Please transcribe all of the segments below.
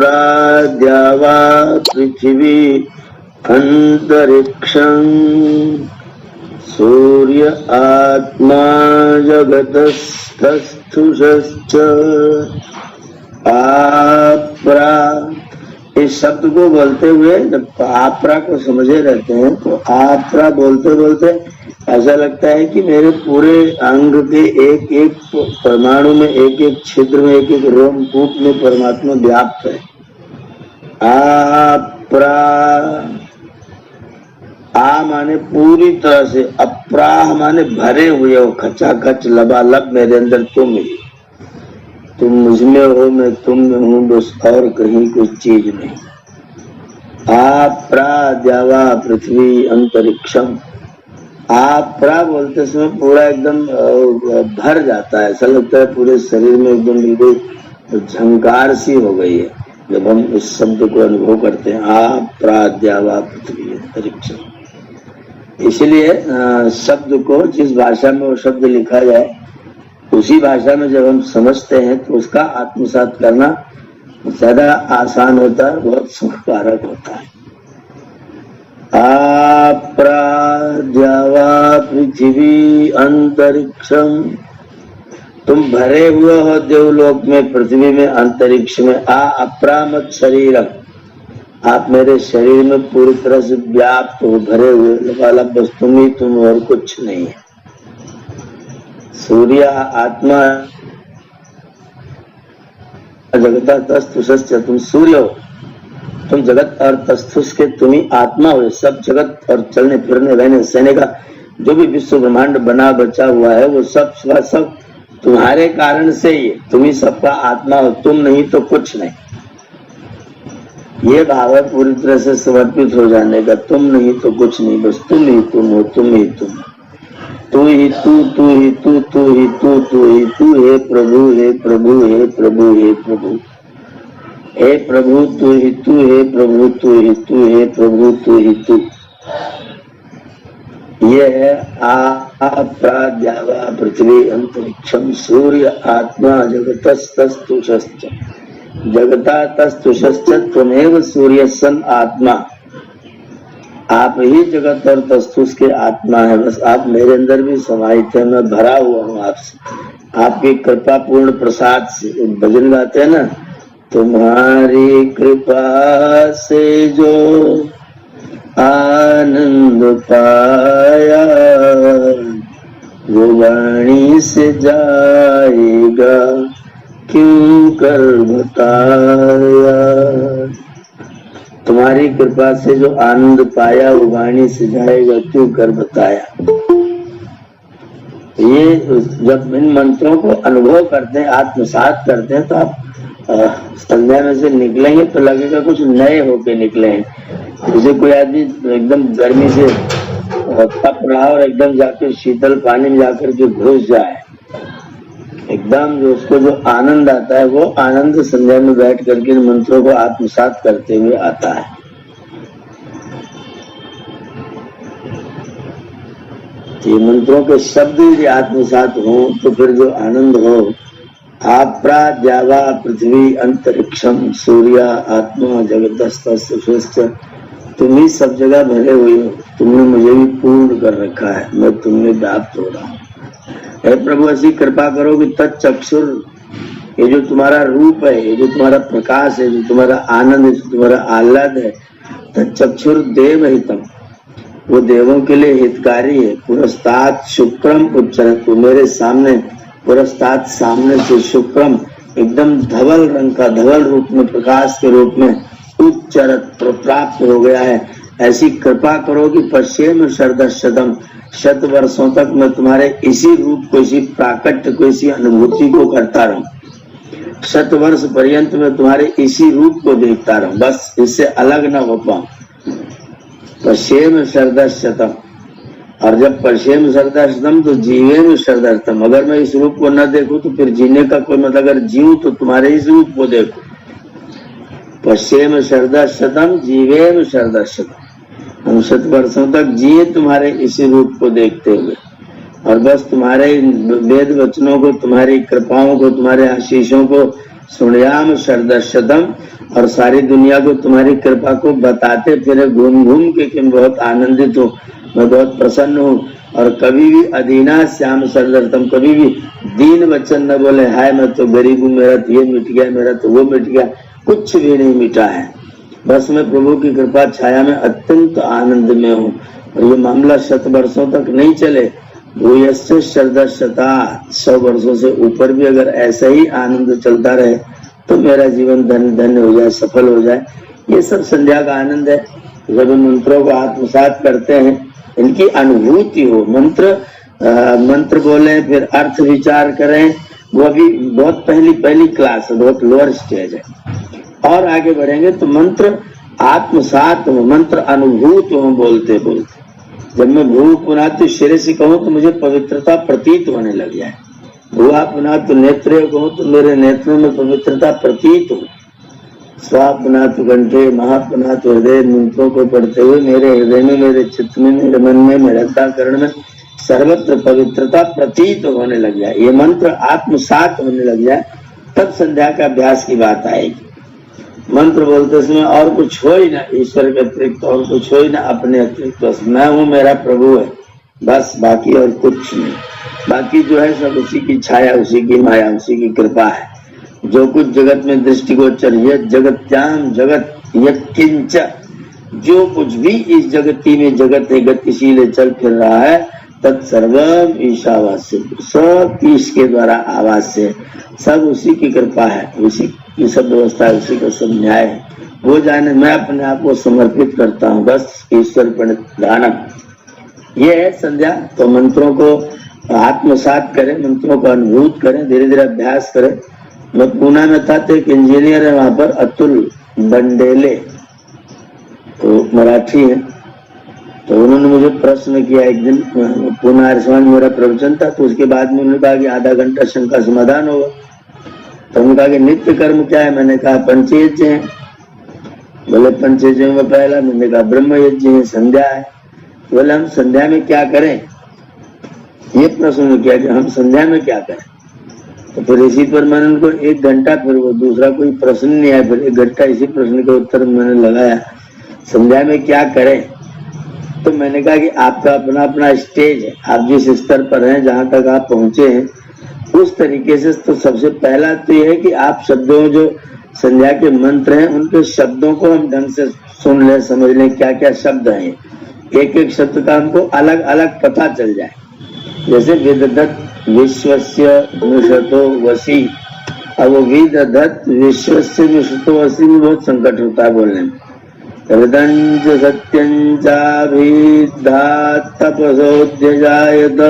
आप्राद्यावा पृथिवी अंतरिक्षं सूर्य आत्मा जगतस्तस्थुषश्च आपरा। इस शब्द को बोलते हुए जब आपरा को समझे रहते हैं तो आपरा बोलते बोलते ऐसा लगता है कि मेरे पूरे अंग के एक एक परमाणु में, एक एक छिद्र में, एक एक रोमकूप में परमात्मा व्याप्त है। आपरा, आ माने पूरी तरह से, अप्राह माने भरे हुए हो, खचाखच लबालब मेरे अंदर तुम ही। तुम मुझमें हो, मैं तुम में हूँ, बस और कहीं कुछ चीज नहीं। आप्राद्यावा पृथ्वी अंतरिक्षम। आपरा बोलते समय पूरा एकदम भर जाता है, ऐसा लगता है पूरे शरीर में एकदम बिल्कुल झंकार सी हो गई है जब हम इस शब्द को अनुभव करते हैं। आप्राद्यावा पृथ्वी अंतरिक्षम। इसलिए शब्द को जिस भाषा में वो शब्द लिखा जाए उसी भाषा में जब हम समझते हैं तो उसका आत्मसात करना ज्यादा आसान होता है, बहुत सुखकारक होता है। आप्राद्यावा पृथ्वी अंतरिक्षम। तुम भरे हुए हो देवलोक में, पृथ्वी में, अंतरिक्ष में। अप्रामत शरीरम। आप मेरे शरीर में पूरी तरह से व्याप्त हो, भरे हुए, लबालब बस तुम ही तुम और कुछ नहीं है। सूर्य आत्मा जगता तस्थुष। तुम सूर्य हो, तुम जगत और तस्थुष के तुम ही आत्मा हो। सब जगत और चलने फिरने रहने सहने का जो भी विश्व ब्रह्मांड बना बचा हुआ है वो सब सब तुम्हारे कारण से ही, तुम ही सबका आत्मा हो, तुम नहीं तो कुछ नहीं। ये भाव है पूरी तरह से समर्पित हो जाने का। तुम नहीं तो कुछ नहीं, बस तुम ही तुम हो, तुम ही तुम। तू ही तू, तू ही तू, तू ही तू, तू ही तू। हे प्रभु, हे प्रभु, हे प्रभु, हे प्रभु, हे प्रभु तू ही तू, हे प्रभु तू ही तू, हे प्रभु तू ही तू। ये है आप्राद्यावा पृथ्वी अंतरिक्षम सूर्य आत्मा जगतस्तस्थुषश्च। जगता तस्थुषश्च त्वमेव सूर्य सन आत्मा। आप ही जगत और तस्थुष के आत्मा है। बस आप मेरे अंदर भी समाहित है, मैं भरा हुआ हूँ आपसे, आपकी कृपा पूर्ण प्रसाद से। भजन गाते हैं ना, तुम्हारी कृपा से जो आनंद पाया वो वाणी से जाएगा क्यों कर बताया। तुम्हारी कृपा से जो आनंद पाया वो वाणी से जाएगा क्यों कर बताया। ये जब इन मंत्रों को अनुभव करते हैं, आत्मसात करते हैं, तो आप संध्या में से निकलेंगे तो लगेगा कुछ नए होके निकले हैं। जैसे कोई आदमी एकदम गर्मी से तप रहा और एकदम जाकर शीतल पानी में जाकर के घुस जाए, एकदम जो उसको जो आनंद आता है वो आनंद संध्या में बैठ करके इन मंत्रों को आत्मसात करते हुए आता है। ये मंत्रों के शब्द यदि आत्मसात हो तो फिर जो आनंद हो। आप्राद्यावा पृथ्वी अंतरिक्षम सूर्य आत्मा जगतस्तस्थुषश्च। तुम ही सब जगह भरे हुए हो, तुमने मुझे भी पूर्ण कर रखा है, मैं तुमने व्याप्त हो रहा हूँ। हे प्रभु ऐसी कृपा करो कि तत्चक्षुर, ये जो तुम्हारा रूप है, ये जो तुम्हारा प्रकाश है, जो तुम्हारा आनंद है, जो तुम्हारा आह्लाद है, तत्चक्षुर देव हितम, वो देवों के लिए हितकारी है। पुरस्तात् शुक्रम उच्चरत, तो मेरे सामने पुरस्तात् सामने से शुक्रम एकदम धवल रंग का, धवल रूप में, प्रकाश के रूप में उच्चरत प्राप्त हो गया है। ऐसी कृपा करो कि पश्चिम शरदशतम, 100 वर्षों तक मैं तुम्हारे इसी रूप को, इसी प्राकट्य को, इसी अनुभूति को करता रहूं। 100 वर्ष पर्यंत मैं तुम्हारे इसी रूप को देखता रहूं, बस इससे अलग न हो पाऊं। पश्चिम शरदशतम, और जब पश्चिम शरदशतम तो जीवे में शरदशतम। अगर मैं इस रूप को न देखूं तो फिर जीने का कोई मतलब, अगर जीऊं तो तुम्हारे इस रूप को देखूं। पश्चिम शरदशतम जीवे में शरदशतम, हम 100 वर्षों तक जिए तुम्हारे इसी रूप को देखते हुए, और बस तुम्हारे वेद वचनों को, तुम्हारी कृपाओं को, तुम्हारे आशीषों को सुनयाम शरदशतम, और सारी दुनिया को तुम्हारी कृपा को बताते फिरे घूम घूम के कि मैं बहुत आनंदित हूँ, मैं बहुत प्रसन्न हूँ। और कभी भी अधीना श्याम शरदशतम, कभी भी दीन वचन न बोले हाय मैं तो गरीब हूँ, मेरा तो ये मिट गया, मेरा तो वो मिट गया, कुछ भी नहीं मिटा है। बस मैं प्रभु की कृपा छाया में अत्यंत आनंद में हूँ। और ये मामला 100 वर्षों तक नहीं चले, भूयस्य शरदशता, 100 वर्षों से ऊपर भी अगर ऐसा ही आनंद चलता रहे तो मेरा जीवन धन्य धन्य हो जाए, सफल हो जाए। ये सब संध्या का आनंद है। जब इन मंत्रों को आत्मसात करते हैं, इनकी अनुभूति हो, मंत्र बोले फिर अर्थ विचार करें, वो अभी बहुत पहली क्लास है, बहुत लोअर स्टेज है। और आगे बढ़ेंगे तो मंत्र आत्मसात हो, मंत्र अनुभूत हो बोलते बोलते। जब मैं भू पुनः तो शिरे से कहूँ तो मुझे पवित्रता प्रतीत होने लग जाए, भुआ पुनः तो नेत्र कहूँ तो मेरे नेत्रों में पवित्रता प्रतीत हो, स्वा पुनः तो कंठे, महा पुनः तो हृदय, मंत्रों को पढ़ते हुए मेरे हृदय में, मेरे चित्त में, मेरे मन में, मेरे अंतःकरण में सर्वत्र पवित्रता प्रतीत होने लग जाए, ये मंत्र आत्मसात होने लग जाए, तब संध्या का अभ्यास की बात आएगी। मंत्र बोलते समय और कुछ हो ही ना, ईश्वर के अतिरिक्त और कुछ हो ही ना, अपने अतिरिक्त बस मैं हूँ, मेरा प्रभु है, बस बाकी और कुछ नहीं। बाकी जो है सब उसी की छाया, उसी की माया, उसी की कृपा है। जो कुछ जगत में दृष्टिगोचर, यह जगत्याम जगत यत्किंच, जो कुछ भी इस जगती में जगत है गतिशील चल फिर रहा है, तत्सर्वम ईशावास्य, सब इसके द्वारा आवास से, सब उसी की कृपा है, उसी की सब व्यवस्था है, उसी का सब न्याय है। वो जाने मैं अपने आप को समर्पित करता हूँ, बस ईश्वर प्रणिधानम। ये है संध्या। तो मंत्रों को आत्मसात करें, मंत्रों को अनुभूत करें, धीरे धीरे अभ्यास करें। मैं पूना में था तो एक इंजीनियर है वहां पर, अतुल बंडेले, तो मराठी है। तो उन्होंने मुझे प्रश्न किया एक दिन, पूना आर्यसमाज में मेरा प्रवचन था, तो उसके बाद में उन्होंने कहा कि आधा घंटा शंका समाधान होगा। तो उन्होंने कहा कि नित्य कर्म क्या है? मैंने कहा पंचयज्ञ है। बोले पंचयज्ञ में पहला, मैंने कहा ब्रह्म यज्ञ है, संध्या है। बोले हम संध्या में क्या करें? ये प्रश्न किया कि हम संध्या में क्या करें। तो फिर इसी पर मैंने उनको 1 घंटा, फिर वो दूसरा कोई प्रश्न नहीं आया, फिर 1 घंटा इसी प्रश्न के उत्तर मैंने लगाया, संध्या में क्या करें। तो मैंने कहा कि आपका अपना अपना स्टेज है, आप जिस स्तर पर हैं, जहां तक आप पहुंचे हैं, उस तरीके से। तो सबसे पहला तो यह है कि आप शब्दों, जो संध्या के मंत्र हैं, उनके शब्दों को हम ढंग से सुन लें, समझ लें क्या क्या शब्द हैं। एक एक शब्द का हमको अलग अलग पता चल जाए। जैसे विदधत विश्वस्य मिषतो वसी, अब वो विदधत विश्वस्य मिषतो वसी में बहुत संकट होता है बोलने में। हृदंच सत्यंचाभिधा तपसोऽध्यजायत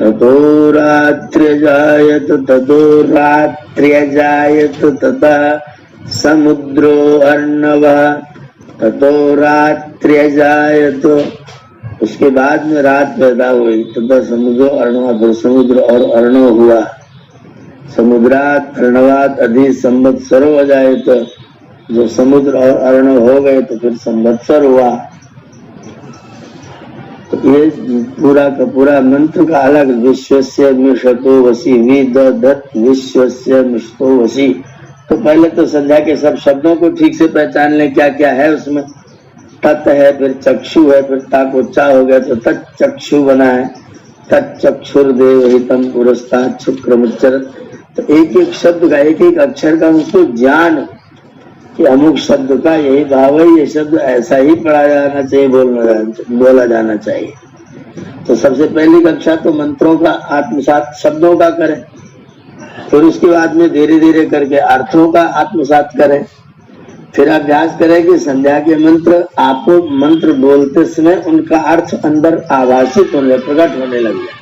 ततो रात्र्यजायत ततो रात्र्यजायत तथा समुद्रो अर्णवः ततो रात्र्यजायत। उसके बाद में रात पैदा हुई, तथा समुद्र अर्णव, फिर समुद्र और अर्णव हुआ। समुद्रात अर्णवात अधि संवत्सरो अजायत, जो समुद्र और अर्णव हो गए तो फिर संवत्सर हुआ। तो ये पूरा का पूरा मंत्र का अलग, विश्वस्य मिषतो वसी, विदधत विश्वस्य मिषतो वसी। तो पहले तो संध्या के सब शब्दों को ठीक से पहचान लें, क्या क्या है उसमें। तत् है, फिर चक्षु है, फिर ताकोच्चा हो गया तो तच्चक्षु बना है, तच्चक्षुर्देव हितम पुरस्तात् शुक्रमुच्चरत्। तो एक एक शब्द का, एक एक अक्षर का उसको ज्ञान कि अमुक शब्द का यही भाव है, ये शब्द ऐसा ही पढ़ा जाना चाहिए, बोला जाना चाहिए। तो सबसे पहली कक्षा तो मंत्रों का आत्मसात शब्दों का करें, फिर उसके बाद में धीरे धीरे करके अर्थों का आत्मसात करें। फिर अभ्यास करें कि संध्या के मंत्र आपको मंत्र बोलते समय उनका अर्थ अंदर आभासित होने, प्रकट होने लग जाए।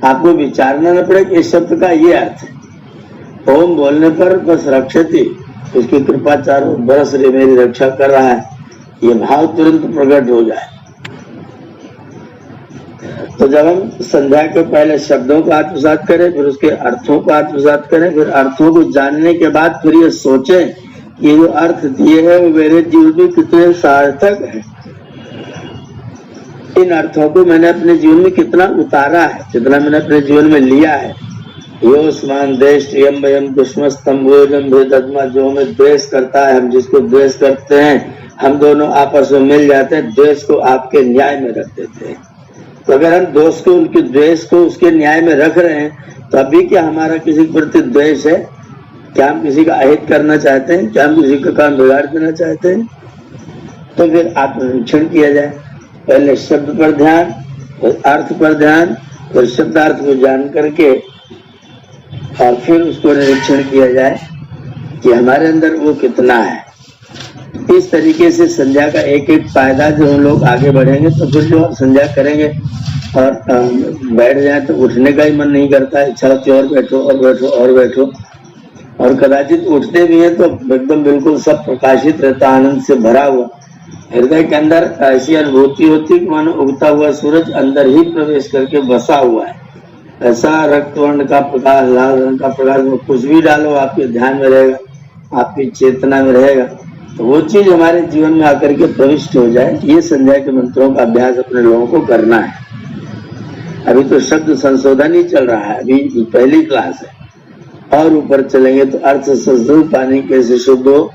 आपको विचारना न पड़े कि इस शब्द का ये अर्थ है। ओम बोलने पर बस रक्षति, उसकी कृपा चारों बरस रे मेरी रक्षा कर रहा है, ये भाव तुरंत प्रकट हो जाए। तो जब हम संध्या के पहले शब्दों को आत्मसात करें, फिर उसके अर्थों को आत्मसात करें, फिर अर्थों को जानने के बाद फिर ये सोचें ये जो अर्थ दिए हैं वो मेरे जीवन में कितने सार्थक है, इन अर्थों को मैंने अपने जीवन में कितना उतारा है, कितना मैंने अपने जीवन में लिया है। योस्मान देश यम वयम दुष्मस्तंभोजम भेदत्मा, जो हमें द्वेष करता है, हम जिसको द्वेष करते हैं, हम दोनों आपस में मिल जाते हैं, द्वेष को आपके न्याय में रख देते हैं। तो अगर हम दोष को, उनके द्वेष को उसके न्याय में रख रहे हैं, तो अभी क्या हमारा किसी के प्रति द्वेष है? क्या हम किसी का अहित करना चाहते हैं? क्या हम किसी का काम बिगाड़ देना चाहते हैं? तो फिर आत्मनिरीक्षण किया जाए। पहले शब्द पर ध्यान, फिर अर्थ पर ध्यान, फिर शब्दार्थ को जान करके और फिर उसको निरीक्षण किया जाए कि हमारे अंदर वो कितना है। इस तरीके से संध्या का एक एक फायदा जो हम लोग आगे बढ़ेंगे, तो फिर जो संध्या करेंगे और बैठ जाए तो उठने का ही मन नहीं करता, इच्छा होती और बैठो और बैठो और बैठो। और कदाचित उठते भी हैं तो एकदम बिल्कुल सब प्रकाशित रहता, आनंद से भरा हुआ। हृदय के अंदर ऐसी अनुभूति होती कि मानो उगता हुआ सूरज अंदर ही प्रवेश करके बसा हुआ है। ऐसा रक्त वर्ण का प्रकाश, लाल रंग का प्रकाश, में कुछ भी डालो आपके ध्यान में रहेगा, आपकी चेतना में रहेगा, तो वो चीज हमारे जीवन में आकर के प्रविष्ट हो जाए। ये संध्या के मंत्रों का अभ्यास अपने लोगों को करना है। अभी तो शब्द संशोधन ही चल रहा है, अभी पहली क्लास है, और ऊपर चलेंगे तो अर्थ संशोधन पानी कैसे शुद्ध हो,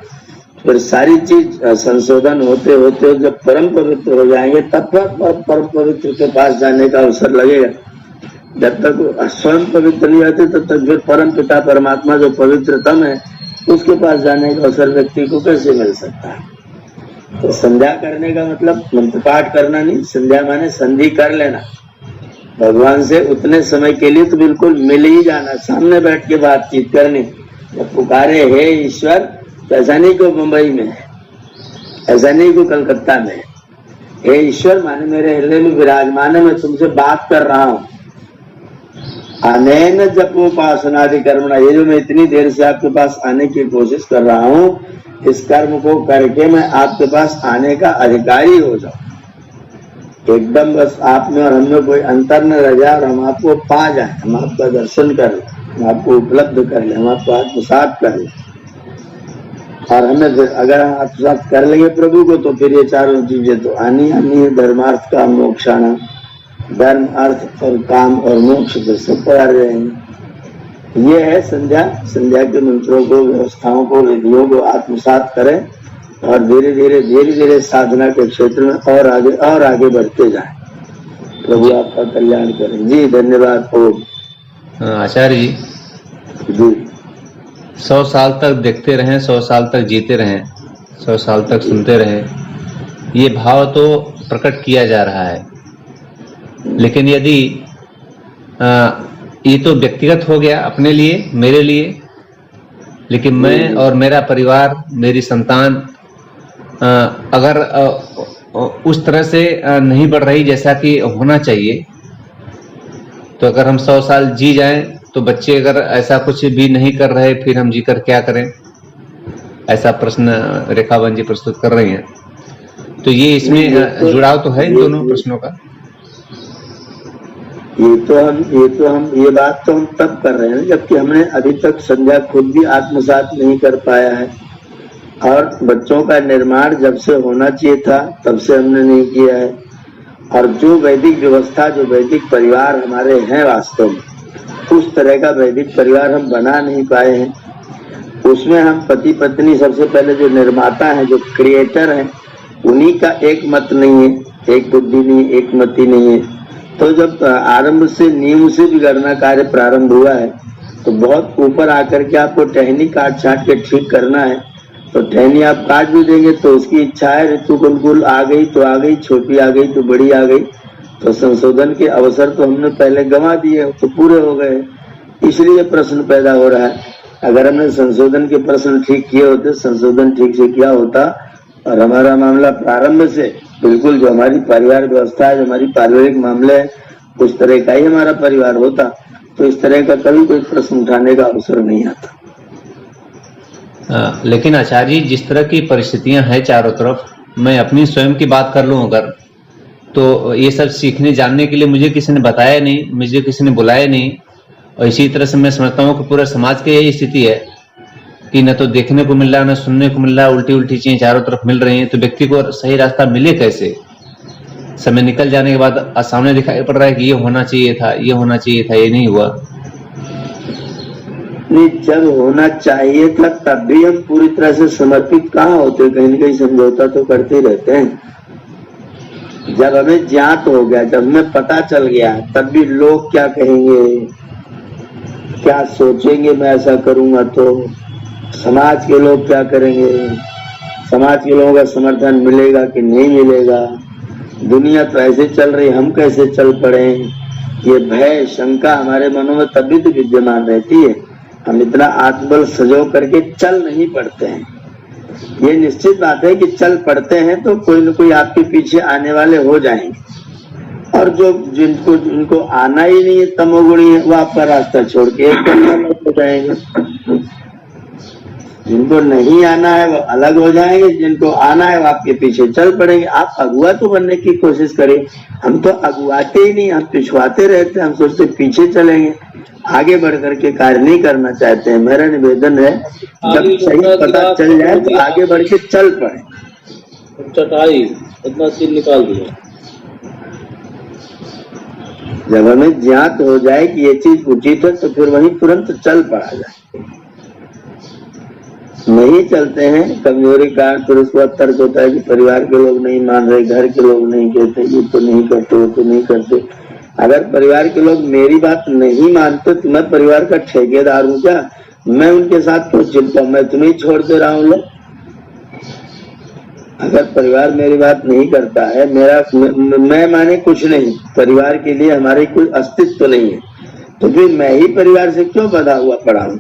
फिर सारी चीज संशोधन होते होते जब परम पवित्र हो जाएंगे, तब तक परम पवित्र के पास जाने का अवसर लगेगा। जब तक स्वयं पवित्र नहीं होते तब तक फिर परम पिता परमात्मा जो पवित्रतम है, उसके पास जाने का अवसर व्यक्ति को कैसे मिल सकता है? तो संध्या करने का मतलब मंत्र पाठ करना नहीं, संध्या माने संधि कर लेना भगवान से उतने समय के लिए, तो बिल्कुल मिल ही जाना, सामने बैठ के बातचीत करनी। जब पुकारे हे ईश्वर, तो ऐसा नहीं को मुंबई में है, ऐसा नहीं को कलकत्ता में है। हे ईश्वर माने मेरे हृदय में विराजमान है, मैं तुमसे बात कर रहा हूँ। अनैन जपोपासनादि कर्मणा, ये जो मैं इतनी देर से आपके पास आने की कोशिश कर रहा हूँ, इस कर्म को करके मैं आपके पास आने का अधिकारी हो जाऊं। एकदम बस आप में और हम में कोई अंतर न रह जाए और हम आपको पा जाए, हम आपका दर्शन कर लें, हम आपको उपलब्ध कर लें, हम आपको आत्मसात कर लें। और हमें फिर अगर हम आत्मसात कर लेंगे प्रभु को, तो फिर ये चारों चीजें तो आनी है। धर्मार्थ का मोक्षाना, धर्म अर्थ और काम और मोक्ष तो सब तैयार रहेंगे। ये है संध्या। संध्या के मंत्रों को, व्यवस्थाओं को, विधियों को आत्मसात करें और धीरे धीरे साधना के क्षेत्र में और आगे बढ़ते जाएं। प्रभु आपका कल्याण करें। जी धन्यवाद। ओम। आचार्य जी 100 साल तक देखते रहें, 100 साल तक जीते रहें, 100 साल तक सुनते रहें, ये भाव तो प्रकट किया जा रहा है। लेकिन यदि ये तो व्यक्तिगत हो गया अपने लिए, मेरे लिए, लेकिन मैं और मेरा परिवार, मेरी संतान अगर उस तरह से नहीं बढ़ रही जैसा कि होना चाहिए, तो अगर हम 100 साल जी जाएं, तो बच्चे अगर ऐसा कुछ भी नहीं कर रहे, फिर हम जीकर क्या करें? ऐसा प्रश्न रेखावन जी प्रस्तुत कर रही हैं। तो ये इसमें जुड़ाव तो है इन दोनों प्रश्नों का। ये बात तो हम तब कर रहे हैं जबकि हमने अभी तक संध्या खुद भी आत्मसात नहीं कर पाया है, और बच्चों का निर्माण जब से होना चाहिए था तब से हमने नहीं किया है। और जो वैदिक व्यवस्था, जो वैदिक परिवार हमारे हैं वास्तव में, उस तरह का वैदिक परिवार हम बना नहीं पाए हैं। उसमें हम पति पत्नी, सबसे पहले जो निर्माता है, जो क्रिएटर है, उन्हीं का एक मत नहीं है, एक बुद्धि नहीं, एक मति नहीं है। तो जब आरंभ से, नींव से बिगड़ना कार्य प्रारंभ हुआ है, तो बहुत ऊपर आकर के आपको टहनी काट छाट के ठीक करना है। तो टहनी आप काट भी देंगे तो उसकी इच्छा है, ऋतु अनुकूल आ गई तो आ गई, छोटी आ गई तो बड़ी आ गई, तो संशोधन के अवसर तो हमने पहले गंवा दिए, तो पूरे हो गए। इसलिए प्रश्न पैदा हो रहा है। अगर हमने संशोधन के प्रश्न ठीक किए होते, संशोधन ठीक से किया होता, और हमारा मामला प्रारंभ से बिल्कुल जो हमारी परिवार व्यवस्था है, जो हमारी पारिवारिक मामले है, उस तरह का ही हमारा परिवार होता, तो इस तरह का कभी कोई प्रश्न उठाने का अवसर नहीं आता। लेकिन आचार्य जी, जिस तरह की परिस्थितियां हैं चारों तरफ, मैं अपनी स्वयं की बात कर लूं अगर, तो ये सब सीखने जानने के लिए मुझे किसी ने बताया नहीं, मुझे किसी ने बुलाया नहीं। और इसी तरह से मैं समझता हूँ कि पूरे समाज की यही स्थिति है कि न तो देखने को मिल रहा है, न सुनने को मिल रहा है, उल्टी उल्टी चीजें चारों तरफ मिल रही हैं। तो व्यक्ति को सही रास्ता मिले कैसे? समय निकल जाने के बाद सामने दिखाई पड़ रहा है कि ये होना चाहिए था, ये होना चाहिए था, ये नहीं हुआ। नहीं, जब होना चाहिए था तब भी हम पूरी तरह से समर्पित कहाँ होते, कहीं न कहीं समझौता तो करते रहते हैं। जब हमें ज्ञात हो गया, जब हमें पता चल गया, तब भी लोग क्या कहेंगे, क्या सोचेंगे मैं ऐसा करूंगा तो, समाज के लोग क्या करेंगे, समाज के लोगों का समर्थन मिलेगा कि नहीं मिलेगा, दुनिया तो ऐसे चल रही, हम कैसे चल पड़े, ये भय शंका हमारे मनों में तभी तो विद्यमान रहती है। हम इतना आत्मबल सजो करके चल नहीं पड़ते हैं। ये निश्चित बात है कि चल पड़ते हैं तो कोई न कोई आपके पीछे आने वाले हो जाएंगे, और जो जिनको आना ही नहीं है, तमोगुणी है, वो आपका रास्ता छोड़ के एकदम हो जाएंगे। जिनको नहीं आना है वो अलग हो जाएंगे, जिनको आना है वो आपके पीछे चल पड़ेंगे। आप अगुआ तो बनने की कोशिश करें, हम तो अगुआते ही नहीं, हम पिछवाते रहते हैं, हम सोचते पीछे चलेंगे, आगे बढ़ करके कार्य नहीं करना चाहते हैं। मेरा निवेदन है जब सही पता चल जाए तो आगे बढ़ के चल पड़े। चटाई इतना सीन निकाल दिया। जब हमें ज्ञात हो जाए कि ये चीज उचित है तो फिर वहीं तुरंत चल पड़ा जाए। नहीं चलते हैं, कमजोरी कारण फिर उसको तर्क होता है कि परिवार के लोग नहीं मान रहे, घर के लोग नहीं कहते, ये तो नहीं करते, वो तो नहीं करते। अगर परिवार के लोग मेरी बात नहीं मानते तो मैं परिवार का ठेकेदार हूँ क्या? मैं उनके साथ क्यों चिपका, मैं तुम्हें छोड़ दे रहा हूँ। अगर परिवार मेरी बात नहीं करता है, मैं माने कुछ नहीं, परिवार के लिए हमारे कोई अस्तित्व तो नहीं है, तो फिर मैं ही परिवार से क्यों बंधा हुआ पड़ा हूँ?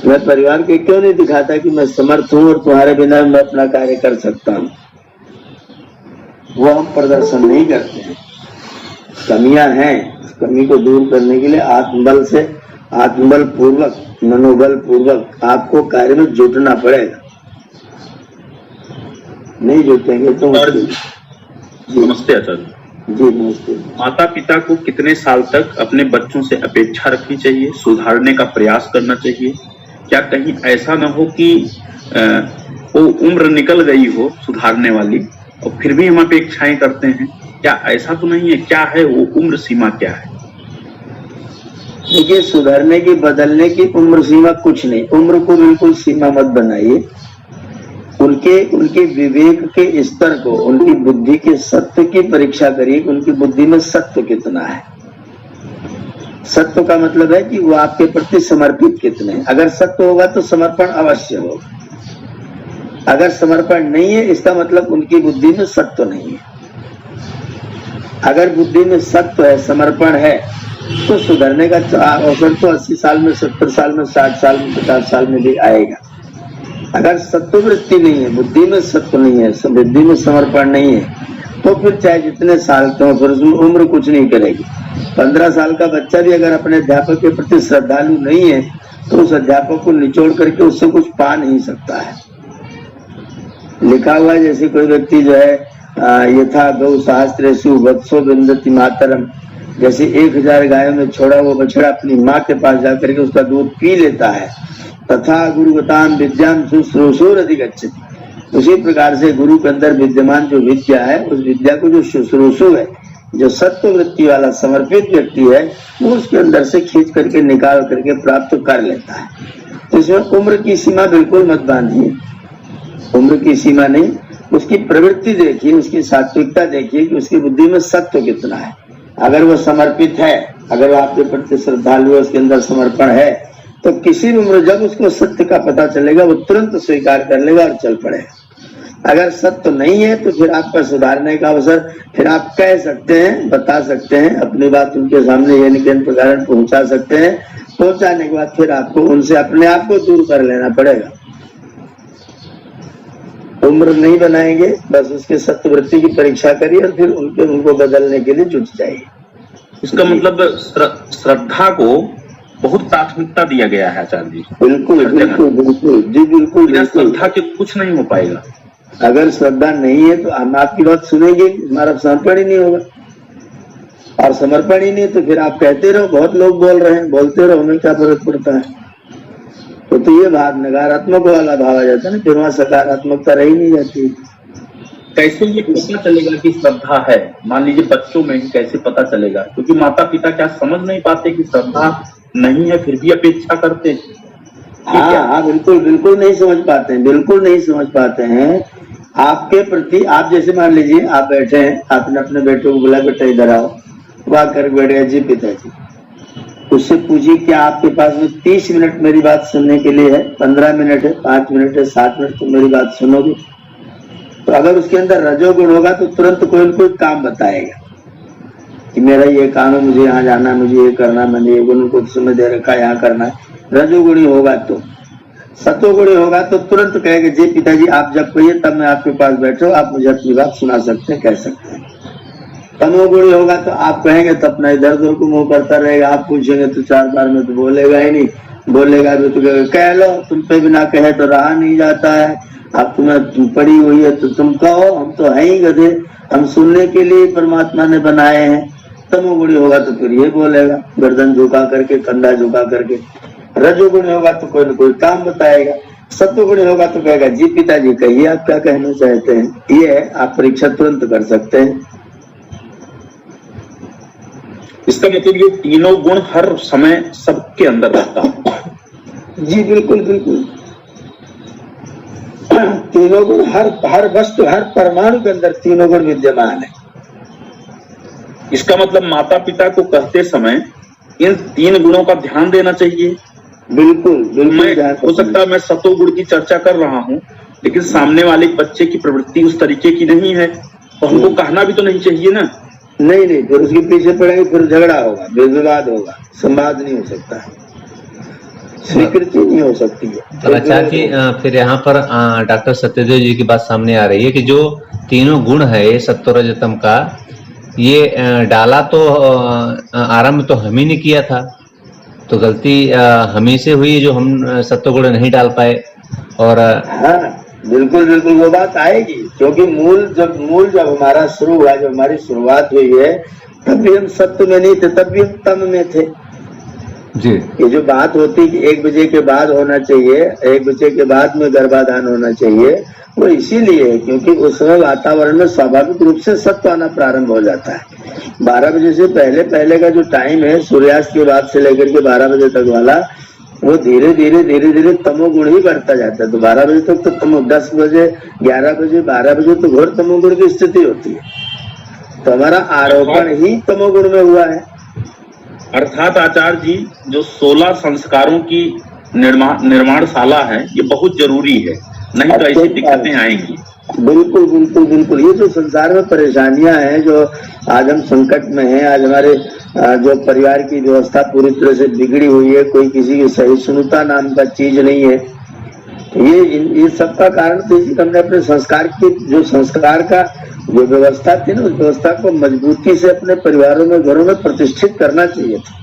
मैं परिवार के क्यों नहीं दिखाता कि मैं समर्थ हूँ और तुम्हारे बिना मैं अपना कार्य कर सकता हूँ? वो हम प्रदर्शन नहीं करते हैं। कमियां हैं, उस कमी को दूर करने के लिए आत्मबल पूर्वक, मनोबल पूर्वक आपको कार्य में जुटना पड़ेगा। नहीं जुटेंगे तो नमस्ते आचार्य जी। नमस्ते। माता पिता को कितने साल तक अपने बच्चों से अपेक्षा रखनी चाहिए, सुधारने का प्रयास करना चाहिए? क्या कहीं ऐसा न हो कि वो उम्र निकल गई हो सुधारने वाली और फिर भी हम अपेक्षाएं करते हैं? क्या ऐसा तो नहीं है? क्या है वो उम्र सीमा, क्या है? देखिए, सुधरने की, बदलने की उम्र सीमा कुछ नहीं। उम्र को बिल्कुल सीमा मत बनाइए। उनके विवेक के स्तर को, उनकी बुद्धि के सत्व की परीक्षा करिए। उनकी बुद्धि में सत्व कितना है। सत्व का मतलब है कि वो आपके प्रति समर्पित कितने हैं। अगर सत्व होगा तो समर्पण अवश्य होगा। अगर समर्पण नहीं है, इसका मतलब उनकी बुद्धि में सत्व नहीं है। अगर बुद्धि में सत्व है, समर्पण है, तो सुधरने का अवसर तो 80 साल में, 70 साल में, 60 साल में, 50 साल में भी आएगा। अगर सत्व वृत्ति नहीं है, बुद्धि में सत्व नहीं है, बुद्धि में समर्पण नहीं है, तो फिर चाहे जितने साल के हो, फिर उसमें उम्र कुछ नहीं करेगी। 15 साल का बच्चा भी अगर अपने अध्यापक के प्रति श्रद्धालु नहीं है, तो उस अध्यापक को निचोड़ करके उससे कुछ पा नहीं सकता है। लिखा हुआ है, जैसे कोई व्यक्ति जो है यथा गौ सहस्रेषु वत्सो विन्दति मातरम, जैसे 1000 गायों में छोड़ा वो बछड़ा अपनी माँ के पास जाकर के उसका दूध पी लेता है, तथा गुरुवताम विद्याम शुश्रूषुर अधिगच्छति। उसी प्रकार से गुरु के अंदर विद्यमान जो विद्या है, उस विद्या को जो शुश्रूषु है, जो सत्व वृत्ति वाला समर्पित व्यक्ति है, वो उसके अंदर से खींच करके निकाल करके प्राप्त कर लेता है। तो इसमें उम्र की सीमा बिल्कुल मत बांधिए। उम्र की सीमा नहीं, उसकी प्रवृत्ति देखिए, उसकी सात्विकता देखिए कि उसकी बुद्धि में सत्व कितना है। अगर वो समर्पित है, अगर वो आपके प्रति श्रद्धालु है, उसके अंदर समर्पण है, तो किसी भी उम्र जब उसको सत्य का पता चलेगा, वो तुरंत स्वीकार कर लेगा और चल पड़ेगा। अगर सत्य नहीं है तो फिर आपका सुधारने का अवसर, फिर आप कह सकते हैं, बता सकते हैं, अपनी बात उनके सामने ये निकेन प्रकार पहुंचा सकते हैं। पहुंचाने के बाद फिर आपको उनसे अपने आप को दूर कर लेना पड़ेगा। उम्र नहीं बनाएंगे, बस उसके सत्ववृत्ति की परीक्षा करिए और फिर उनको बदलने के लिए जुट जाइए। इसका मतलब श्रद्धा को बहुत प्राथमिकता दिया गया है आचार्य जी। बिल्कुल बिल्कुल बिल्कुल जी, बिल्कुल। श्रद्धा के कुछ नहीं हो पाएगा। अगर श्रद्धा नहीं है तो हम आपकी बात सुनेंगे, हमारा समर्पण ही नहीं होगा। और समर्पण ही नहीं तो फिर आप कहते रहो, बहुत लोग बोल रहे हैं, बोलते रहो, हमें क्या फर्क पड़ता है। तो ये भाव नकारात्मक वाला भाव आ जाता है ना, फिर वहां सकारात्मकता रही नहीं जाती। कैसे ये पता चलेगा कि श्रद्धा है? मान लीजिए बच्चों में ही कैसे पता चलेगा? क्योंकि माता पिता क्या समझ नहीं पाते कि श्रद्धा नहीं है फिर भी अपेक्षा करते हैं। हाँ, बिल्कुल बिल्कुल नहीं समझ पाते हैं, बिल्कुल नहीं समझ पाते हैं। आपके प्रति, आप जैसे मान लीजिए आप बैठे हैं, आपने अपने बेटे को बोला बेटा इधर आओ, वहां कर बैठ गया जी पिताजी, उससे पूछिए क्या आपके पास में 30 मिनट मेरी बात सुनने के लिए है, 15 मिनट है, 5 मिनट है, 7 मिनट तो मेरी बात सुनोगे? तो अगर उसके अंदर रजोगुण होगा तो तुरंत कोई न कोई काम बताएगा कि मेरा ये काम है, मुझे यहाँ जाना है, मुझे ये करना, मैंने ये गुण को समय दे रखा है, यहाँ करना है। रजोगुणी होगा तो, सतोगुणी होगा तो तुरंत कहेगा जी पिताजी आप जब कहिए तब मैं आपके पास बैठो, आप मुझे अपनी बात सुना सकते हैं, कह सकते हैं। तमोगुणी होगा तो आप कहेंगे तो अपना इधर उधर को मुंह करता रहेगा, आप पूछेंगे तो 4 बार में तो बोलेगा ही नहीं, बोलेगा भी तो कह लो, तुम पे बिना कहे तो रहा नहीं जाता है, अब तुम्हें पड़ी हुई है तो तुम कहो, हम तो है ही गधे, हम सुनने के लिए परमात्मा ने बनाए हैं। तमोगुणी होगा तो फिर ये बोलेगा गर्दन झुका करके, कंधा झुका करके। रजोगुणी होगा तो कोई न कोई काम बताएगा। सत्वगुणी होगा तो कहेगा जी पिताजी कहिए आप क्या कहना चाहते हैं। ये है, आप परीक्षा तुरंत कर सकते हैं। इसका मतलब ये तीनों गुण हर समय सबके अंदर रहता है। जी बिल्कुल बिल्कुल, तीनों गुण हर वस्तु, हर परमाणु के अंदर तीनों गुण विद्यमान है। इसका मतलब माता पिता को कहते समय इन 3 गुणों का ध्यान देना चाहिए। बिल्कुल मैं हो सकता है मैं सतोगुण की चर्चा कर रहा हूँ, लेकिन सामने वाले बच्चे की प्रवृत्ति उस तरीके की नहीं है, तो हमको कहना भी तो नहीं चाहिए ना। नहीं, फिर उसके पीछे पड़ेंगे, फिर झगड़ा होगा, विवाद होगा, संवाद नहीं हो सकता है, स्वीकृति नहीं हो सकती है। तो अच्छा कि फिर यहाँ पर डॉक्टर सत्यदेव जी की बात सामने आ रही है कि जो तीनों गुण है सत्व रजतम का, ये डाला तो आरंभ तो हम ही ने किया था, तो गलती हम ही से हुई जो हम सत्वगुण नहीं डाल पाए। और हाँ बिल्कुल बिल्कुल वो बात आएगी, क्योंकि मूल जब हमारा शुरू हुआ, जब हमारी शुरुआत हुई है, तब भी हम सत्व में नहीं थे, तब भी हम तम में थे जी। ये जो बात होती कि 1 बजे के बाद होना चाहिए, 1 बजे के बाद में गर्भाधान होना चाहिए, वो इसीलिए है क्योंकि उस समय वातावरण में स्वाभाविक रूप से सत्व आना प्रारंभ हो जाता है। 12 बजे से पहले का जो टाइम है, सूर्यास्त के बाद से लेकर के 12 बजे तक वाला, वो धीरे धीरे तमोगुण ही बढ़ता जाता है। तो 12 बजे तक तो तमो, 10 बजे, 11 बजे, 12 बजे तो घोर तमोगुण की स्थिति होती है। तो हमारा आरोपण ही तमोगुण में हुआ है। अर्थात आचार्य जी, जो 16 संस्कारों की निर्माणशाला है, ये बहुत जरूरी है, नहीं तो ऐसी दिक्कतें आएंगी। बिल्कुल बिल्कुल बिल्कुल, ये जो संसार में परेशानियां हैं, जो आज हम संकट में हैं, आज हमारे जो परिवार की व्यवस्था पूरी तरह से बिगड़ी हुई है, कोई किसी की सहिष्णुता नाम का चीज नहीं है, ये सब का कारण तो हमने अपने संस्कार का जो व्यवस्था थी ना, उस व्यवस्था को मजबूती से अपने परिवारों में, घरों में प्रतिष्ठित करना चाहिए था।